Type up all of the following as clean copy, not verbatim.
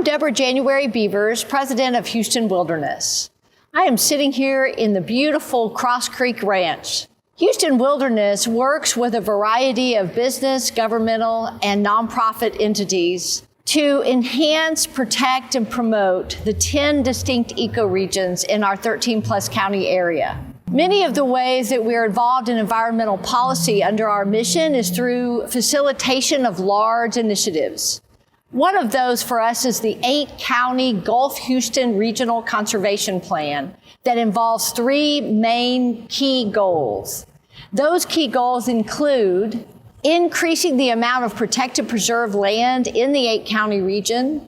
Deborah January Beavers, president of Houston Wilderness. I am sitting here in the beautiful Cross Creek Ranch. Houston Wilderness works with a variety of business, governmental, and nonprofit entities to enhance, protect, and promote the 10 distinct ecoregions in our 13-plus county area. Many of the ways that we are involved in environmental policy under our mission is through facilitation of large initiatives. One of those for us is the 8-county Gulf Houston Regional Conservation Plan that involves 3 main key goals. Those key goals include increasing the amount of protected preserved land in the 8-county region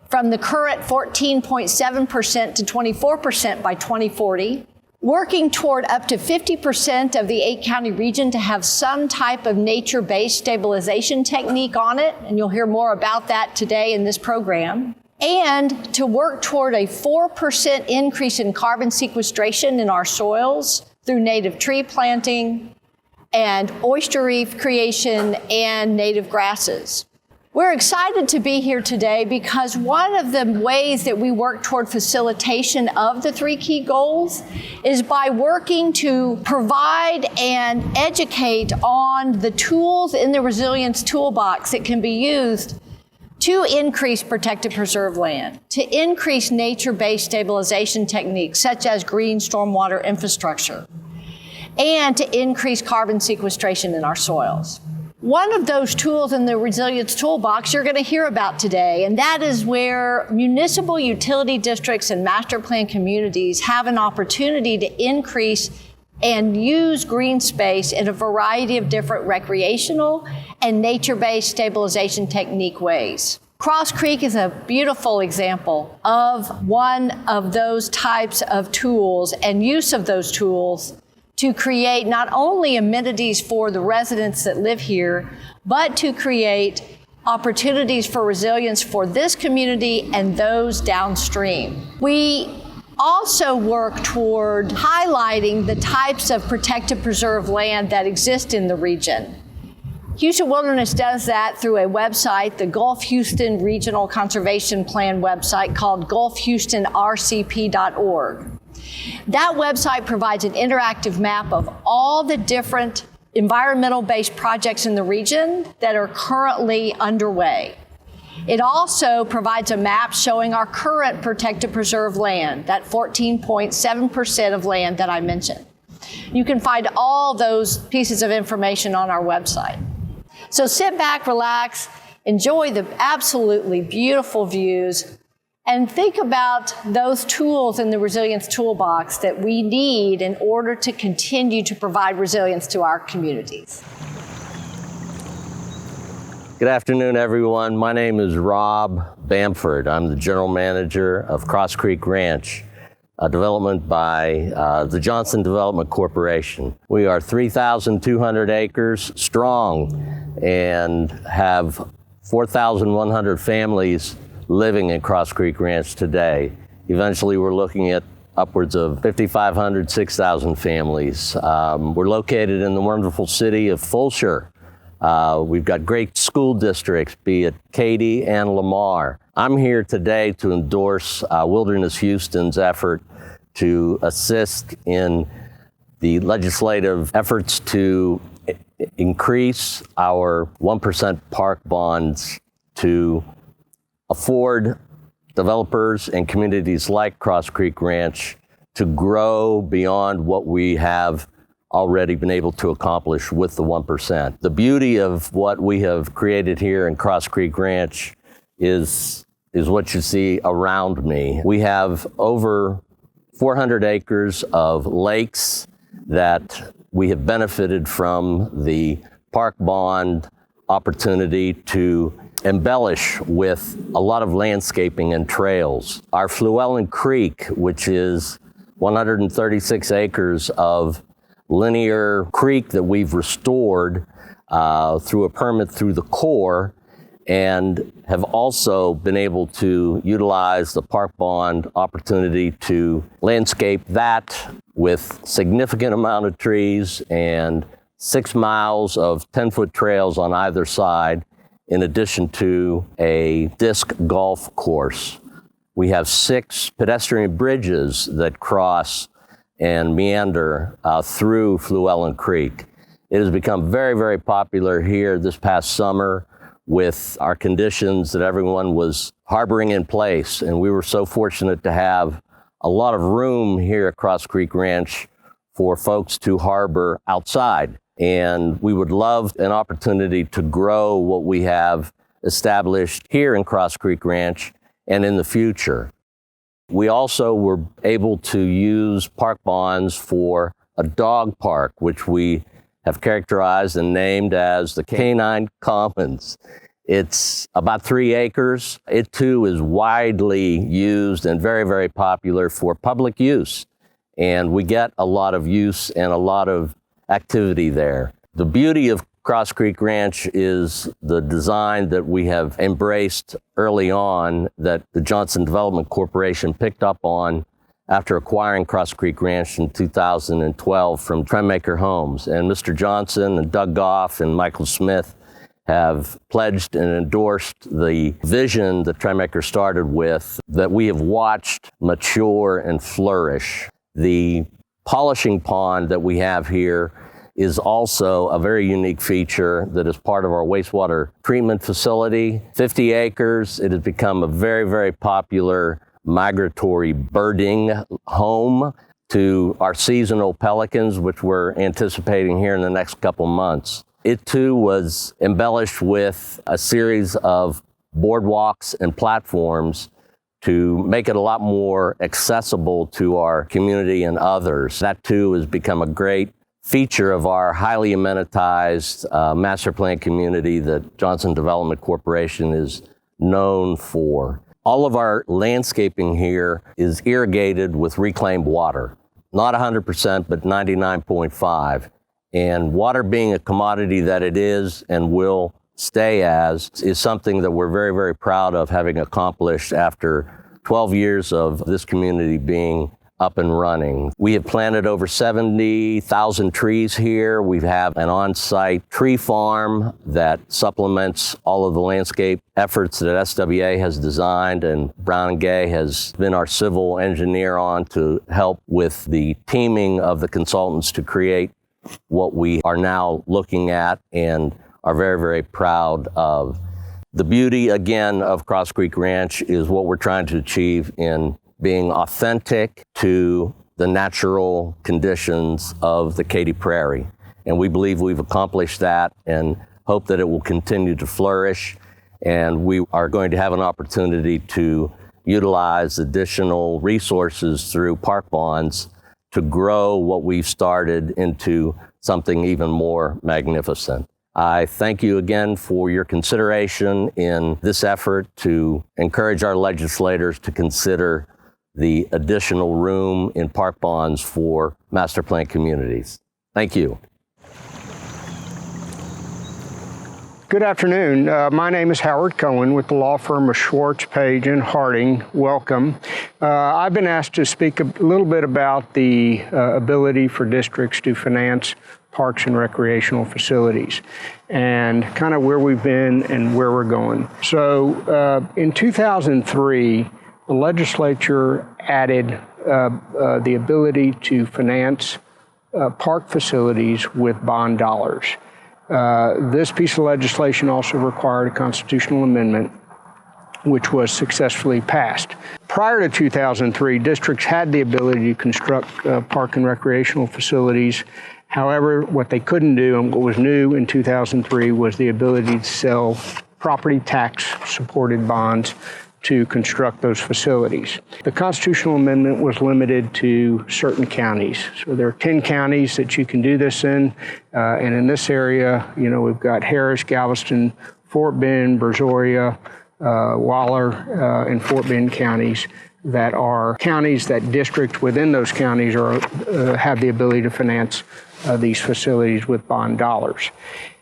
from the current 14.7% to 24% by 2040, working toward up to 50% of the 8-county region to have some type of nature-based stabilization technique on it, and you'll hear more about that today in this program, and to work toward a 4% increase in carbon sequestration in our soils through native tree planting and oyster reef creation and native grasses. We're excited to be here today because one of the ways that we work toward facilitation of the 3 key goals is by working to provide and educate on the tools in the resilience toolbox that can be used to increase protected preserved land, to increase nature-based stabilization techniques such as green stormwater infrastructure, and to increase carbon sequestration in our soils. One of those tools in the resilience toolbox you're going to hear about today, and that is where municipal utility districts and master plan communities have an opportunity to increase and use green space in a variety of different recreational and nature-based stabilization technique ways. Cross Creek is a beautiful example of one of those types of tools and use of those tools to create not only amenities for the residents that live here, but to create opportunities for resilience for this community and those downstream. We also work toward highlighting the types of protected preserved land that exist in the region. Houston Wilderness does that through a website, the Gulf Houston Regional Conservation Plan website called gulfhoustonrcp.org. That website provides an interactive map of all the different environmental-based projects in the region that are currently underway. It also provides a map showing our current protected preserved land, that 14.7% of land that I mentioned. You can find all those pieces of information on our website. So sit back, relax, enjoy the absolutely beautiful views, and think about those tools in the resilience toolbox that we need in order to continue to provide resilience to our communities. Good afternoon, everyone. My name is Rob Bamford. I'm the general manager of Cross Creek Ranch, a development by the Johnson Development Corporation. We are 3,200 acres strong and have 4,100 families living in Cross Creek Ranch today. Eventually, we're looking at upwards of 5,500, 6,000 families. We're located in the wonderful city of Fulshear. We've got great school districts, be it Katy and Lamar. I'm here today to endorse Wilderness Houston's effort to assist in the legislative efforts to increase our 1% park bonds to afford developers and communities like Cross Creek Ranch to grow beyond what we have already been able to accomplish with the 1%. The beauty of what we have created here in Cross Creek Ranch is what you see around me. We have over 400 acres of lakes that we have benefited from the park bond opportunity to embellish with a lot of landscaping and trails. Our Fluellen Creek, which is 136 acres of linear creek that we've restored through a permit through the Corps, and have also been able to utilize the park bond opportunity to landscape that with significant amount of trees and 6 miles of 10-foot trails on either side, in addition to a disc golf course. We have 6 pedestrian bridges that cross and meander through Fluellen Creek. It has become very, very popular here this past summer with our conditions that everyone was harboring in place. And we were so fortunate to have a lot of room here at Cross Creek Ranch for folks to harbor outside. And we would love an opportunity to grow what we have established here in Cross Creek Ranch and in the future. We also were able to use park bonds for a dog park, which we have characterized and named as the Canine Commons. It's about 3 acres. It too is widely used and very, very popular for public use. And we get a lot of use and a lot of activity there. The beauty of Cross Creek Ranch is the design that we have embraced early on that the Johnson Development Corporation picked up on after acquiring Cross Creek Ranch in 2012 from Tremaker Homes. And Mr. Johnson and Doug Goff and Michael Smith have pledged and endorsed the vision that Tremaker started with that we have watched mature and flourish. The polishing pond that we have here is also a very unique feature that is part of our wastewater treatment facility. 50 acres, it has become a very, very popular migratory birding home to our seasonal pelicans, which we're anticipating here in the next couple months. It too was embellished with a series of boardwalks and platforms to make it a lot more accessible to our community and others. That too has become a great feature of our highly amenitized master plan community that Johnson Development Corporation is known for. All of our landscaping here is irrigated with reclaimed water. Not 100%, but 99.5%. And water being a commodity that it is and will stay as is something that we're very, very proud of having accomplished after 12 years of this community being up and running. We have planted over 70,000 trees here. We have an on-site tree farm that supplements all of the landscape efforts that SWA has designed, and Brown & Gay has been our civil engineer on to help with the teaming of the consultants to create what we are now looking at and are very, very proud of. The beauty, again, of Cross Creek Ranch is what we're trying to achieve in being authentic to the natural conditions of the Katy Prairie. And we believe we've accomplished that and hope that it will continue to flourish. And we are going to have an opportunity to utilize additional resources through park bonds to grow what we've started into something even more magnificent. I thank you again for your consideration in this effort to encourage our legislators to consider the additional room in park bonds for master plan communities. Thank you. Good afternoon. My name is Howard Cohen with the law firm of Schwartz, Page, and Harding. Welcome. I've been asked to speak a little bit about the ability for districts to finance parks and recreational facilities and kind of where we've been and where we're going. So in 2003, the legislature added the ability to finance park facilities with bond dollars. This piece of legislation also required a constitutional amendment, which was successfully passed. Prior to 2003, districts had the ability to construct park and recreational facilities. However, what they couldn't do, and what was new in 2003, was the ability to sell property tax-supported bonds to construct those facilities. The constitutional amendment was limited to certain counties. So there are 10 counties that you can do this in. And in this area, you know, we've got Harris, Galveston, Fort Bend, Brazoria, Waller, and Fort Bend counties that are counties that districts within those counties are have the ability to finance these facilities with bond dollars.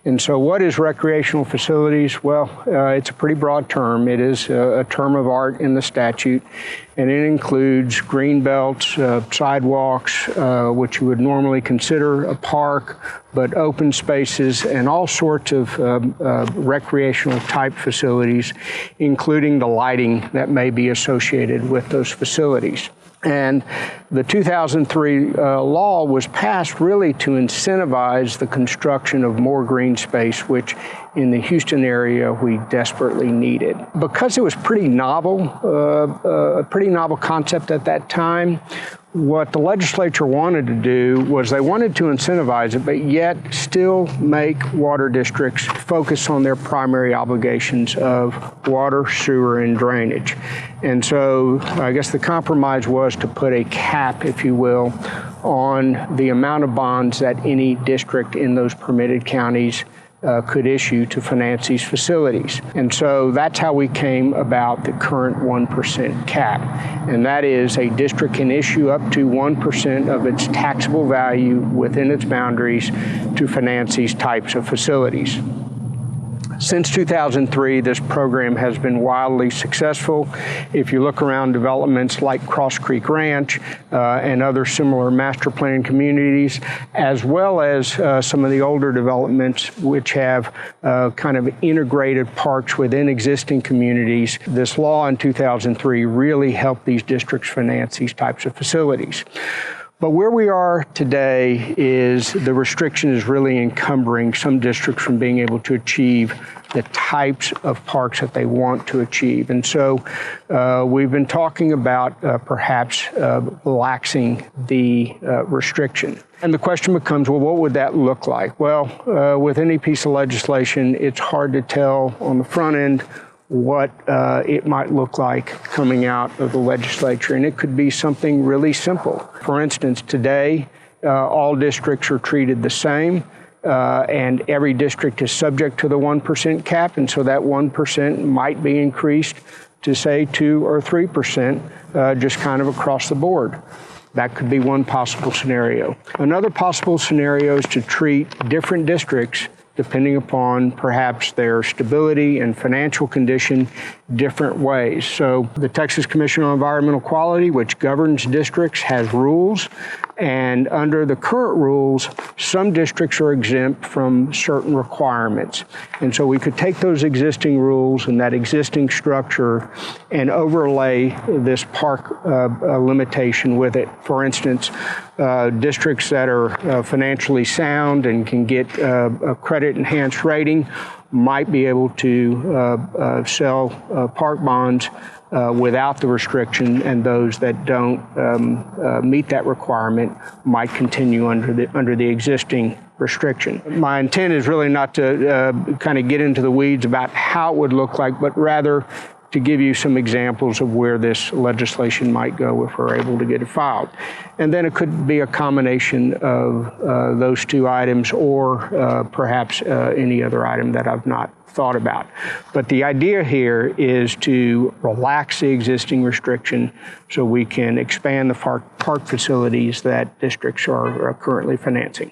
And so what is recreational facilities? Well, it's a pretty broad term. It is a term of art in the statute, and it includes green belts, sidewalks, which you would normally consider a park, but open spaces and all sorts of recreational type facilities, including the lighting that may be associated with those facilities. And the 2003 law was passed really to incentivize the construction of more green space, which in the Houston area we desperately needed. Because it was pretty novel, a pretty novel concept at that time, what the legislature wanted to do was they wanted to incentivize it, but yet still make water districts focus on their primary obligations of water, sewer, and drainage. And so I guess the compromise was to put a cap, if you will, on the amount of bonds that any district in those permitted counties could issue to finance these facilities. And so that's how we came about the current 1% cap. And that is a district can issue up to 1% of its taxable value within its boundaries to finance these types of facilities. Since 2003, this program has been wildly successful. If you look around developments like Cross Creek Ranch and other similar master plan communities, as well as some of the older developments which have kind of integrated parks within existing communities, this law in 2003 really helped these districts finance these types of facilities. But where we are today is the restriction is really encumbering some districts from being able to achieve the types of parks that they want to achieve. And so we've been talking about perhaps relaxing the restriction. And the question becomes, well, what would that look like? Well, with any piece of legislation, it's hard to tell on the front end what it might look like coming out of the legislature. And it could be something really simple. For instance, today, all districts are treated the same, and every district is subject to the 1% cap, and so that 1% might be increased to, say, 2 or 3%, just kind of across the board. That could be one possible scenario. Another possible scenario is to treat different districts depending upon perhaps their stability and financial condition different ways. So the Texas Commission on Environmental Quality, which governs districts, has rules. And under the current rules, some districts are exempt from certain requirements. And so we could take those existing rules and that existing structure and overlay this park limitation with it. For instance, districts that are financially sound and can get a credit enhanced rating might be able to sell park bonds without the restriction, and those that don't meet that requirement might continue under the existing restriction. My intent is really not to kind of get into the weeds about how it would look like, but rather to give you some examples of where this legislation might go if we're able to get it filed. And then it could be a combination of those two items, or perhaps any other item that I've not thought about. But the idea here is to relax the existing restriction so we can expand the park facilities that districts are currently financing.